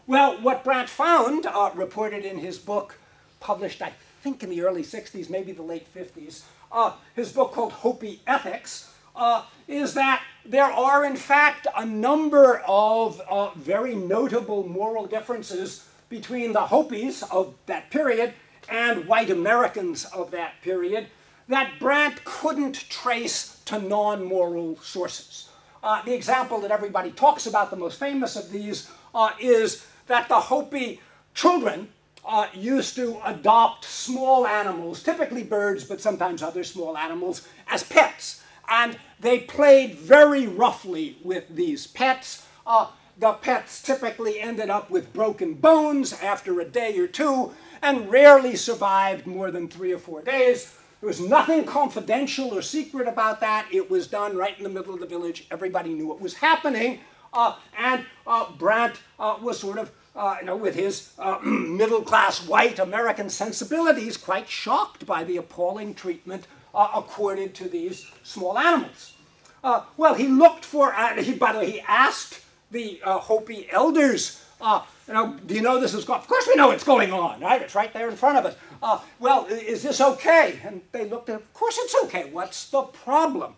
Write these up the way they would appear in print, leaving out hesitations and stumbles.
Well, what Brandt found, reported in his book, published I think in the early 60s, maybe the late 50s, his book called Hopi Ethics, is that there are in fact a number of very notable moral differences between the Hopis of that period and white Americans of that period that Brandt couldn't trace to non-moral sources. The example that everybody talks about, the most famous of these, is that the Hopi children used to adopt small animals, typically birds, but sometimes other small animals, as pets. And they played very roughly with these pets. The pets typically ended up with broken bones after a day or two and rarely survived more than 3 or 4 days. There was nothing confidential or secret about that. It was done right in the middle of the village. Everybody knew what was happening. And Brandt was sort of, with his middle-class white American sensibilities, quite shocked by the appalling treatment accorded to these small animals. Well, he looked for, by the way, he asked the Hopi elders, do you know this is going on? Of course we know what's going on, right? It's right there in front of us. Well, is this okay? And they looked at it, of course it's okay. What's the problem?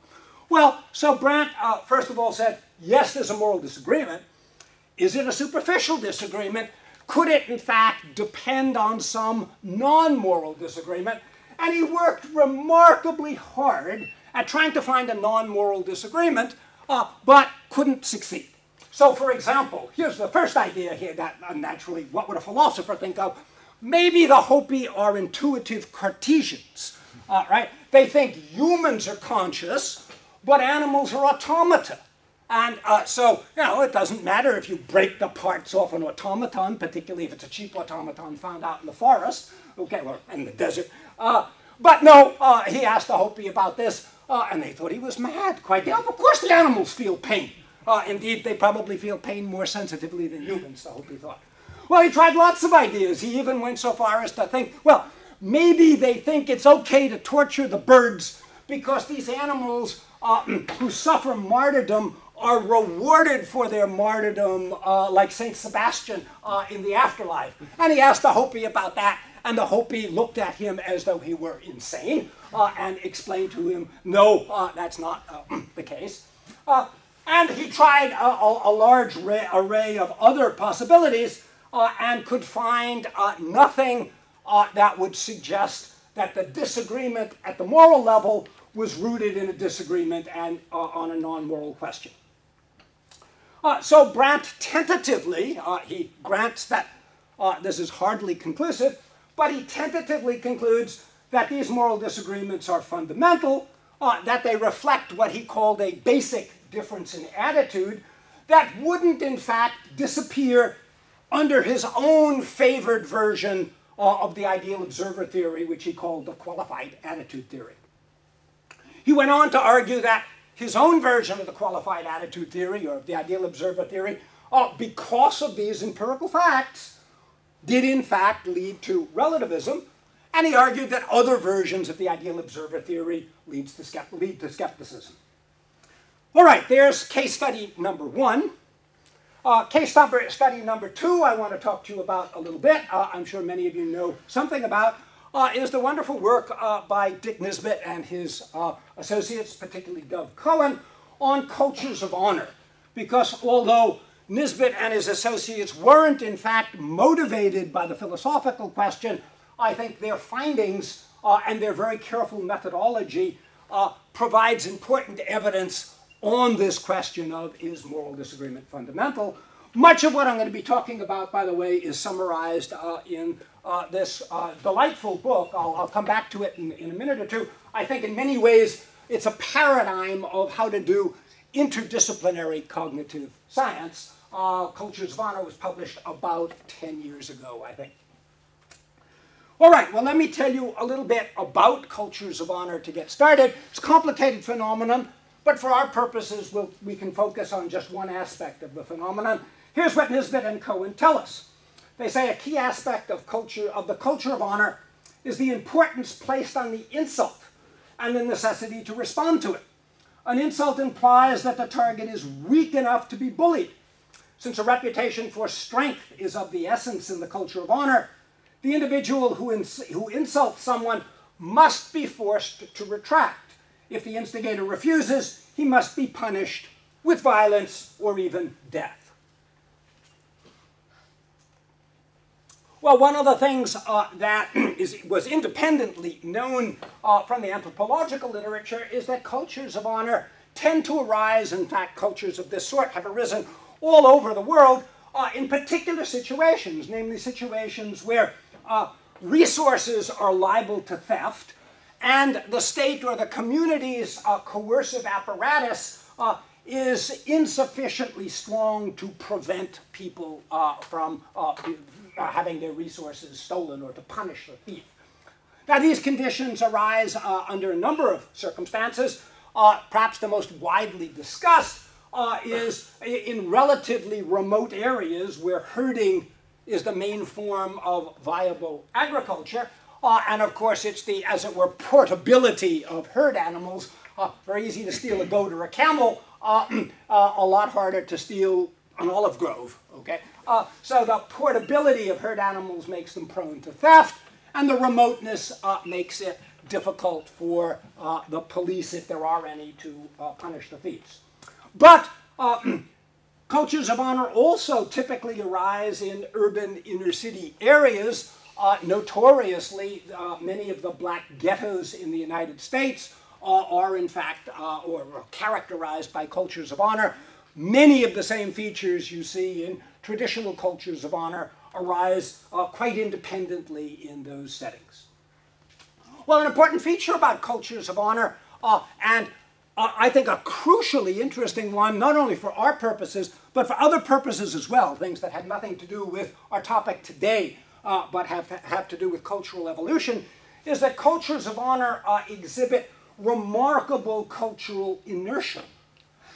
Well, so Brandt, first of all, said, yes, there's a moral disagreement. Is it a superficial disagreement? Could it, in fact, depend on some non-moral disagreement? And he worked remarkably hard at trying to find a non-moral disagreement, but couldn't succeed. So, for example, here's the first idea here that, naturally, what would a philosopher think of? Maybe the Hopi are intuitive Cartesians, right? They think humans are conscious, but animals are automata. And so, it doesn't matter if you break the parts off an automaton, particularly if it's a cheap automaton found out in the forest, okay, or in the desert. But no, he asked the Hopi about this, and they thought he was mad. Quite the opposite. Of course the animals feel pain. Indeed, they probably feel pain more sensitively than humans, the Hopi thought. Well, he tried lots of ideas. He even went so far as to think, well, maybe they think it's okay to torture the birds because these animals who suffer martyrdom are rewarded for their martyrdom like Saint Sebastian in the afterlife. And he asked the Hopi about that, and the Hopi looked at him as though he were insane and explained to him, no, that's not the case. And he tried a large array of other possibilities and could find nothing that would suggest that the disagreement at the moral level was rooted in a disagreement and on a non-moral question. So Brandt tentatively, he grants that this is hardly conclusive, but he tentatively concludes that these moral disagreements are fundamental, that they reflect what he called a basic difference in attitude that wouldn't in fact disappear under his own favored version of the ideal observer theory, which he called the qualified attitude theory. He went on to argue that his own version of the qualified attitude theory, or of the ideal observer theory, because of these empirical facts, did in fact lead to relativism, and he argued that other versions of the ideal observer theory lead to skepticism. All right, there's case study number 1. Case study number 2 I want to talk to you about a little bit. I'm sure many of you know something about, is the wonderful work by Dick Nisbett and his associates, particularly Dov Cohen, on cultures of honor. Because although Nisbett and his associates weren't in fact motivated by the philosophical question, I think their findings and their very careful methodology provides important evidence on this question of, is moral disagreement fundamental? Much of what I'm going to be talking about, by the way, is summarized in this delightful book. I'll come back to it in a minute or two. I think in many ways it's a paradigm of how to do interdisciplinary cognitive science. Cultures of Honor was published about 10 years ago, I think. All right, well, let me tell you a little bit about cultures of honor to get started. It's a complicated phenomenon, but for our purposes, we can focus on just one aspect of the phenomenon. Here's what Nisbett and Cohen tell us. They say a key aspect of the culture of honor is the importance placed on the insult and the necessity to respond to it. An insult implies that the target is weak enough to be bullied. since a reputation for strength is of the essence in the culture of honor, the individual who insults someone must be forced to retract. If the instigator refuses, he must be punished with violence or even death. Well, one of the things that was independently known from the anthropological literature is that cultures of honor tend to arise, in fact, cultures of this sort have arisen all over the world in particular situations, namely situations where resources are liable to theft and the state or the community's coercive apparatus is insufficiently strong to prevent people from having their resources stolen or to punish the thief. Now, these conditions arise under a number of circumstances. Perhaps the most widely discussed is in relatively remote areas where herding is the main form of viable agriculture. And of course, it's the, as it were, portability of herd animals. Very easy to steal a goat or a camel, a lot harder to steal an olive grove, okay? So the portability of herd animals makes them prone to theft, and the remoteness makes it difficult for the police, if there are any, to punish the thieves. But cultures of honor also typically arise in urban inner city areas. Notoriously, many of the black ghettos in the United States are in fact or characterized by cultures of honor. Many of the same features you see in traditional cultures of honor arise quite independently in those settings. Well, an important feature about cultures of honor, and I think a crucially interesting one, not only for our purposes, but for other purposes as well, things that have nothing to do with our topic today, but have to do with cultural evolution, is that cultures of honor exhibit remarkable cultural inertia.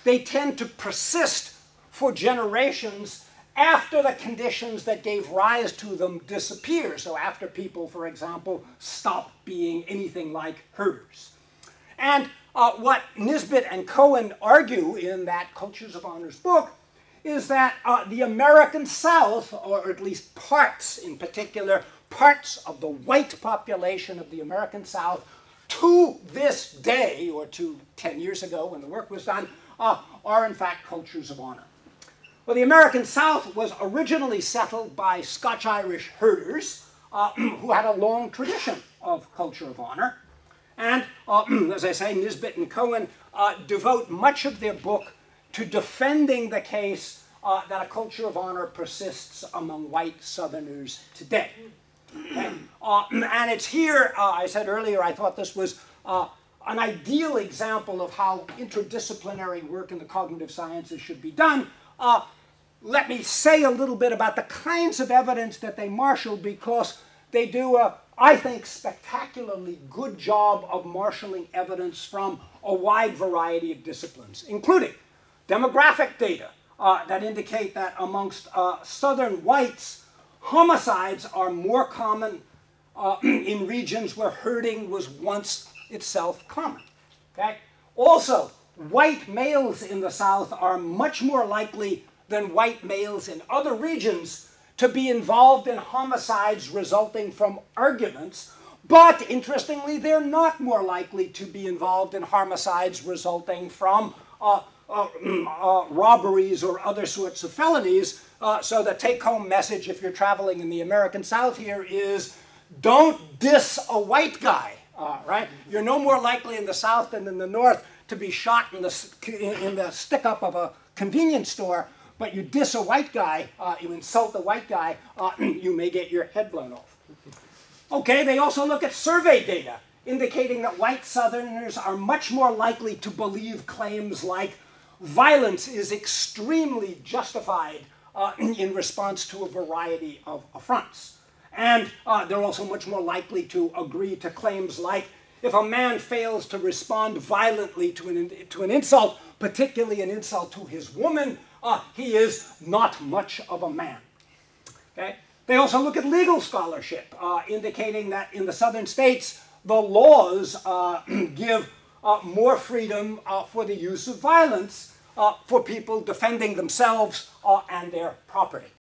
They tend to persist for generations after the conditions that gave rise to them disappear. So after people, for example, stop being anything like herders. And what Nisbet and Cohen argue in that Cultures of Honor's book is that the American South, or at least parts in particular, parts of the white population of the American South, to this day, or to 10 years ago when the work was done, are in fact cultures of honor. Well, the American South was originally settled by Scotch-Irish herders who had a long tradition of culture of honor. And as I say, Nisbet and Cohen devote much of their book to defending the case that a culture of honor persists among white Southerners today. Okay? And it's here, I said earlier, I thought this was an ideal example of how interdisciplinary work in the cognitive sciences should be done. Let me say a little bit about the kinds of evidence that they marshal, because they do a, I think, spectacularly good job of marshaling evidence from a wide variety of disciplines, including demographic data that indicate that amongst Southern whites, homicides are more common in regions where herding was once itself common. Okay? Also, white males in the South are much more likely than white males in other regions to be involved in homicides resulting from arguments, but interestingly, they're not more likely to be involved in homicides resulting from robberies or other sorts of felonies. So the take-home message, if you're traveling in the American South here, is don't diss a white guy, right? You're no more likely in the South than in the North to be shot in the stick-up of a convenience store, but you diss a white guy, you insult a white guy, you may get your head blown off. Okay, they also look at survey data, indicating that white Southerners are much more likely to believe claims like violence is extremely justified in response to a variety of affronts. And they're also much more likely to agree to claims like, if a man fails to respond violently to an insult, particularly an insult to his woman, he is not much of a man. Okay? They also look at legal scholarship, indicating that in the southern states, the laws give more freedom for the use of violence for people defending themselves and their property.